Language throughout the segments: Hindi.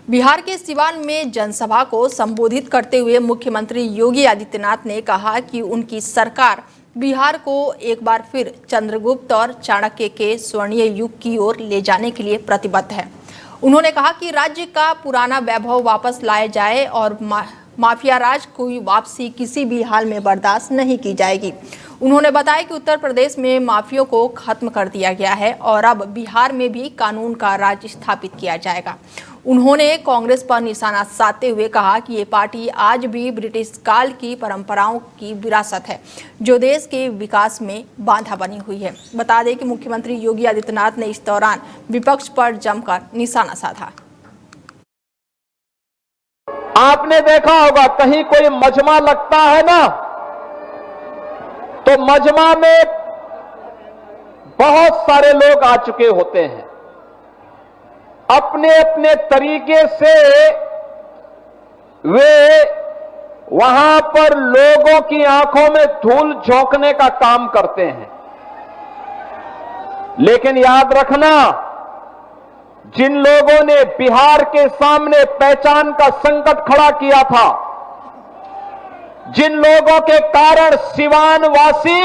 बिहार के सिवान में जनसभा को संबोधित करते हुए मुख्यमंत्री योगी आदित्यनाथ ने कहा कि उनकी सरकार बिहार को एक बार फिर चंद्रगुप्त और चाणक्य के स्वर्णीय युग की ओर ले जाने के लिए प्रतिबद्ध है। उन्होंने कहा कि राज्य का पुराना वैभव वापस लाया जाए और माफिया राज की वापसी किसी भी हाल में बर्दाश्त नहीं की जाएगी। उन्होंने बताया कि उत्तर प्रदेश में माफियों को खत्म कर दिया गया है और अब बिहार में भी कानून का राज स्थापित किया जाएगा। उन्होंने कांग्रेस पर निशाना साधते हुए कहा कि ये पार्टी आज भी ब्रिटिश काल की परंपराओं की विरासत है, जो देश के विकास में बाधा बनी हुई है। बता दें कि मुख्यमंत्री योगी आदित्यनाथ ने इस दौरान विपक्ष पर जमकर निशाना साधा। आपने देखा होगा कहीं कोई मजमा लगता है ना, तो मजमा में बहुत सारे लोग आ चुके होते हैं। अपने अपने तरीके से वे वहां पर लोगों की आंखों में धूल झोंकने का काम करते हैं। लेकिन याद रखना, जिन लोगों ने बिहार के सामने पहचान का संकट खड़ा किया था, जिन लोगों के कारण सिवान वासी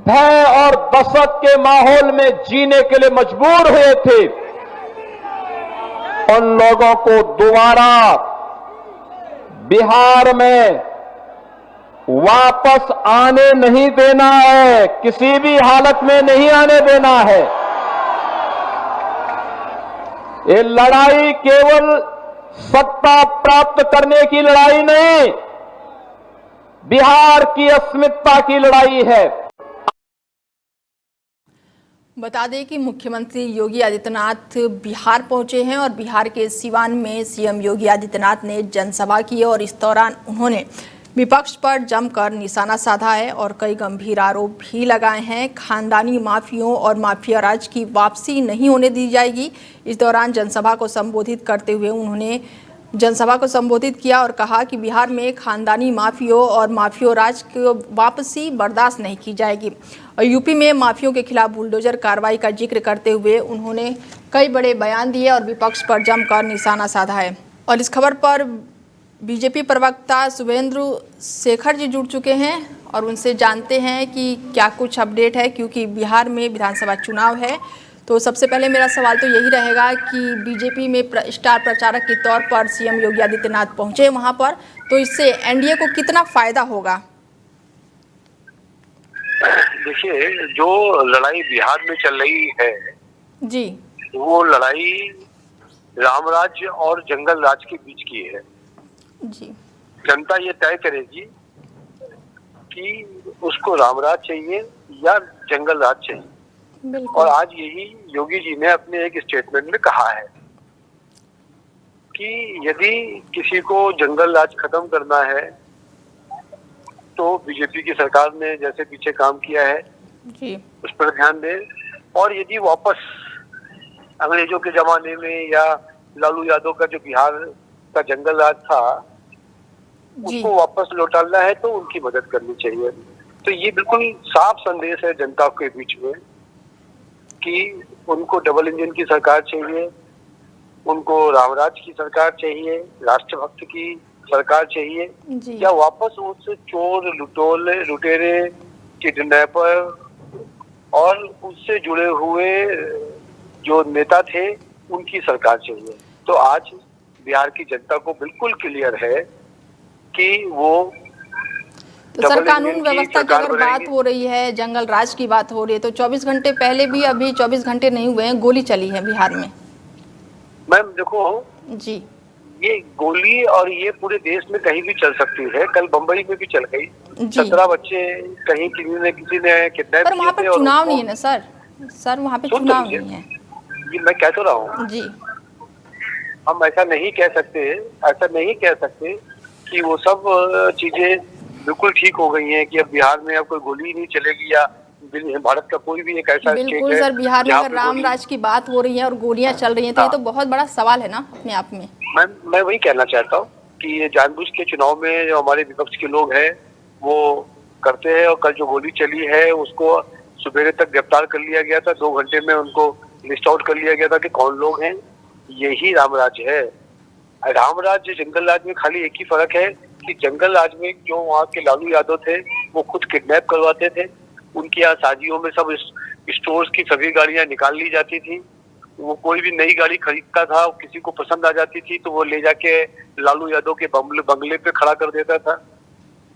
भय और दहशत के माहौल में जीने के लिए मजबूर हुए थे, उन लोगों को दोबारा बिहार में वापस आने नहीं देना है, किसी भी हालत में नहीं आने देना है। ये लड़ाई केवल सत्ता प्राप्त करने की लड़ाई नहीं, बिहार की अस्मिता की लड़ाई है। बता दें कि मुख्यमंत्री योगी आदित्यनाथ बिहार पहुंचे हैं और बिहार के सिवान में सीएम योगी आदित्यनाथ ने जनसभा की और इस दौरान उन्होंने विपक्ष पर जमकर निशाना साधा है और कई गंभीर आरोप भी लगाए हैं। खानदानी माफियों और माफिया राज की वापसी नहीं होने दी जाएगी। इस दौरान जनसभा को संबोधित करते हुए उन्होंने जनसभा को संबोधित किया और कहा कि बिहार में खानदानी माफियों और माफिया राज की वापसी बर्दाश्त नहीं की जाएगी। और यूपी में माफियों के खिलाफ बुलडोजर कार्रवाई का जिक्र करते हुए उन्होंने कई बड़े बयान दिए और विपक्ष पर जमकर निशाना साधा है। और इस खबर पर बीजेपी प्रवक्ता शुभेंदु शेखर जी जुड़ चुके हैं और उनसे जानते हैं कि क्या कुछ अपडेट है, क्योंकि बिहार में विधानसभा चुनाव है। तो सबसे पहले मेरा सवाल तो यही रहेगा कि बीजेपी में स्टार प्रचारक के तौर पर सीएम योगी आदित्यनाथ पहुंचे वहां पर, तो इससे एनडीए को कितना फायदा होगा? देखिए, जो लड़ाई बिहार में चल रही है जी, वो लड़ाई रामराज्य और जंगल राज के बीच की है जी। जनता ये तय करेगी कि उसको रामराज चाहिए या जंगल राज चाहिए। और आज यही योगी जी ने अपने एक स्टेटमेंट में कहा है कि यदि किसी को जंगल राज खत्म करना है तो बीजेपी की सरकार ने जैसे पीछे काम किया है जी, उस पर ध्यान दें। और यदि वापस अंग्रेजों के जमाने में या लालू यादव का जो बिहार का जंगल राज था उसको वापस लौटाना है तो उनकी मदद करनी चाहिए। तो ये बिल्कुल साफ संदेश है जनता के बीच में कि उनको डबल इंजन की सरकार चाहिए, उनको रामराज की सरकार चाहिए, राष्ट्रभक्त की सरकार चाहिए, या वापस उस चोर लुटेरे किडनैपर और उससे जुड़े हुए जो नेता थे उनकी सरकार चाहिए। तो आज बिहार की जनता को बिल्कुल क्लियर है कि वो तो सर, कानून व्यवस्था की अगर बात हो रही है, जंगल राज की बात हो रही है, तो 24 घंटे पहले भी, अभी 24 घंटे नहीं हुए हैं, गोली चली है बिहार में। मैम देखो जी, ये गोली और ये पूरे देश में कहीं भी चल सकती है। कल बम्बई में भी चल गई, 17 बच्चे कहीं किसी ने किडनैप पर वहाँ पर चुनाव नहीं है ना सर। सर वहाँ पे चुनाव नहीं है। ये मैं कह तो रहा हूँ जी, हम ऐसा नहीं कह सकते कि वो सब चीजें बिल्कुल ठीक हो गई हैं कि अब बिहार में अब कोई गोली नहीं चलेगी या भारत का कोई भी एक ऐसा बिल्कुल सर, बिहार में अगर रामराज की बात हो रही है और गोलियां चल रही हैं तो ये तो बहुत बड़ा सवाल है ना अपने आप में। मैं वही कहना चाहता हूँ कि ये जानबूझ के चुनाव में जो हमारे विपक्ष के लोग हैं वो करते हैं। और कल जो गोली चली है उसको सुबह तक गिरफ्तार कर लिया गया था, 2 घंटे में उनको लिस्ट आउट कर लिया गया था कि कौन लोग हैं। यही राम राज्य है। राम राज्य जंगल राज में खाली एक ही फर्क है कि जंगल राज में जो वहाँ के लालू यादव थे वो खुद किडनैप करवाते थे, उनके यहाँ शादियों में सब स्टोर्स की सभी गाड़ियां निकाल ली जाती थी। वो कोई भी नई गाड़ी खरीदता था, किसी को पसंद आ जाती थी तो वो ले जाके लालू यादव के बंगले पे खड़ा कर देता था।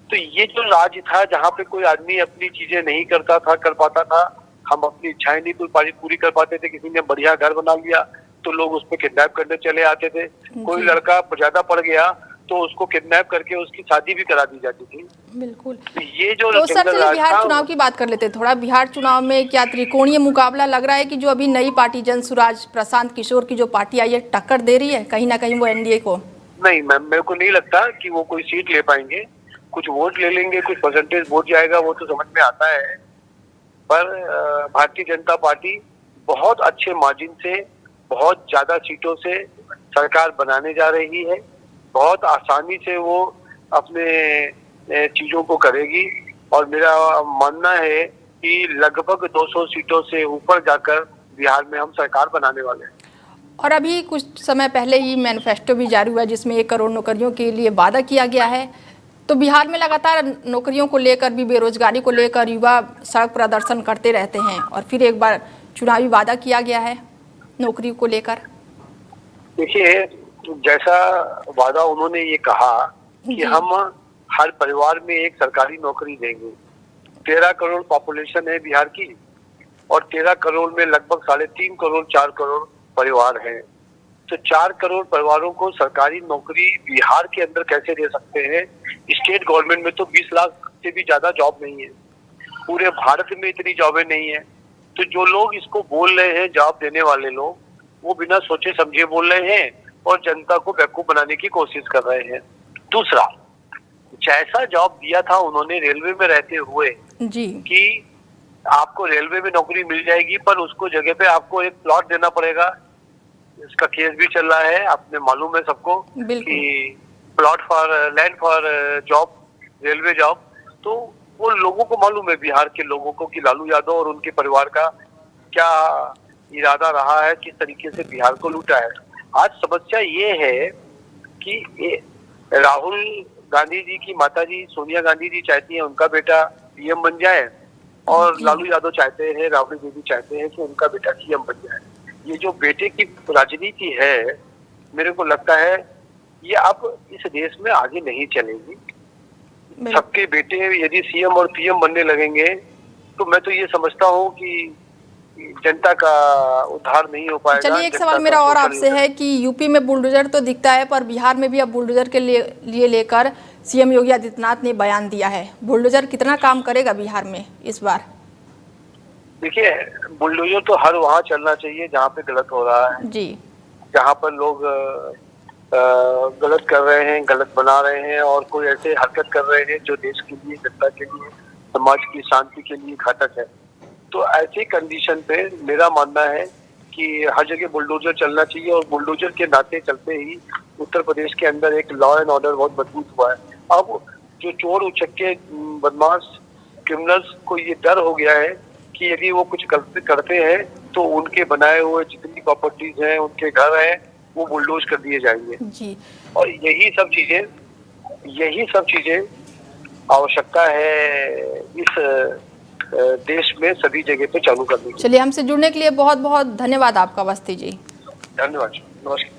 तो ये जो राज था जहाँ पे कोई आदमी अपनी चीजें नहीं कर पाता था, हम अपनी इच्छाएं नहीं पूरी कर पाते थे, किसी ने बढ़िया घर बना लिया तो लोग उस पर किडनैप करने चले आते थे। कोई लड़का ज्यादा पड़ गया तो उसको किडनैप करके उसकी शादी भी करा दी जाती थी। बिल्कुल। ये जो तो सर चलिए बिहार चुनाव की बात कर लेते हैं थोड़ा। बिहार चुनाव में क्या त्रिकोणीय मुकाबला लग रहा है कि जो अभी नई पार्टी जन सुराज प्रशांत किशोर की जो पार्टी आई है टक्कर दे रही है कहीं ना कहीं वो एनडीए को? नहीं मैम, मेरे को नहीं लगता कि वो कोई सीट ले पाएंगे। कुछ वोट ले लेंगे, कुछ परसेंटेज वोट जाएगा, वो तो समझ में आता है। पर भारतीय जनता पार्टी बहुत अच्छे मार्जिन से, बहुत ज्यादा सीटों से सरकार बनाने जा रही है। बहुत आसानी से वो अपने चीजों को करेगी और मेरा मानना है कि लगभग 200 सीटों से ऊपर जाकर बिहार में हम सरकार बनाने वाले हैं। और अभी कुछ समय पहले ही मैनिफेस्टो भी जारी हुआ जिसमें 1 करोड़ नौकरियों के लिए वादा किया गया है। तो बिहार में लगातार नौकरियों को लेकर भी, बेरोजगारी को लेकर युवा सड़क प्रदर्शन करते रहते हैं और फिर एक बार चुनावी वादा किया गया है नौकरी को लेकर। देखिए, जैसा वादा उन्होंने ये कहा कि हम हर परिवार में एक सरकारी नौकरी देंगे। 13 करोड़ पॉपुलेशन है बिहार की और 13 करोड़ में लगभग 3.5 करोड़ 4 करोड़ परिवार हैं। तो 4 करोड़ परिवारों को सरकारी नौकरी बिहार के अंदर कैसे दे सकते हैं? स्टेट गवर्नमेंट में तो 20 लाख से भी ज्यादा जॉब नहीं है, पूरे भारत में इतनी जॉबें नहीं है। तो जो लोग इसको बोल रहे हैं, जॉब देने वाले लोग, वो बिना सोचे समझे बोल रहे हैं और जनता को बेवकूफ बनाने की कोशिश कर रहे हैं। दूसरा, जैसा जॉब दिया था उन्होंने रेलवे में रहते हुए जी कि आपको रेलवे में नौकरी मिल जाएगी, पर उसको जगह पे आपको एक प्लॉट देना पड़ेगा। इसका केस भी चल रहा है, आपने मालूम है सबको कि plot for land for job, railway job. तो वो लोगों को मालूम है, बिहार के लोगों को, कि लालू यादव और उनके परिवार का क्या इरादा रहा है, किस तरीके से बिहार को लूटा है। आज समस्या ये है कि राहुल गांधी जी की माताजी सोनिया गांधी जी चाहती हैं उनका बेटा पीएम बन जाए और लालू यादव चाहते हैं, राबड़ी देवी चाहते हैं कि उनका बेटा सीएम बन जाए। ये जो बेटे की राजनीति है, मेरे को लगता है ये अब इस देश में आगे नहीं चलेगी। सबके बेटे यदि सीएम और पीएम बनने लगेंगे तो मैं तो ये समझता हूँ कि जनता का उद्धार नहीं हो पाएगा। चलिए, एक सवाल मेरा और आपसे है कि यूपी में बुलडोजर तो दिखता है, पर बिहार में भी अब बुलडोजर के लिए लेकर सीएम योगी आदित्यनाथ ने बयान दिया है। बुलडोजर कितना काम करेगा बिहार में इस बार? देखिए, बुलडोजर तो हर वहाँ चलना चाहिए जहाँ पे गलत हो रहा है जी, जहाँ पर लोग गलत कर रहे हैं, गलत बना रहे हैं और कोई ऐसे हरकत कर रहे हैं जो देश के लिए, जनता के लिए, समाज की शांति के लिए घातक है। तो ऐसी कंडीशन पे मेरा मानना है कि हर जगह बुलडोजर चलना चाहिए और बुलडोजर के नाते चलते ही उत्तर प्रदेश के अंदर एक लॉ एंड ऑर्डर बहुत मजबूत हुआ है। अब जो चोर उचक्के बदमाश क्रिमिनल्स को ये डर हो गया है कि यदि वो कुछ गलती करते हैं तो उनके बनाए हुए जितनी प्रॉपर्टीज हैं, उनके घर हैं, वो बुलडोज कर दिए जाएंगे जी। और यही सब चीजें आवश्यकता है इस देश में सभी जगह पे चालू करने की। चलिए, हमसे जुड़ने के लिए बहुत बहुत धन्यवाद आपका अवस्थी जी। धन्यवाद, नमस्कार।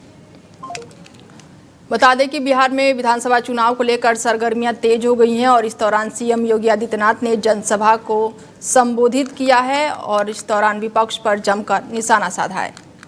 बता दें कि बिहार में विधानसभा चुनाव को लेकर सरगर्मियां तेज हो गई हैं और इस दौरान सीएम योगी आदित्यनाथ ने जनसभा को संबोधित किया है और इस दौरान विपक्ष पर जमकर निशाना साधा है।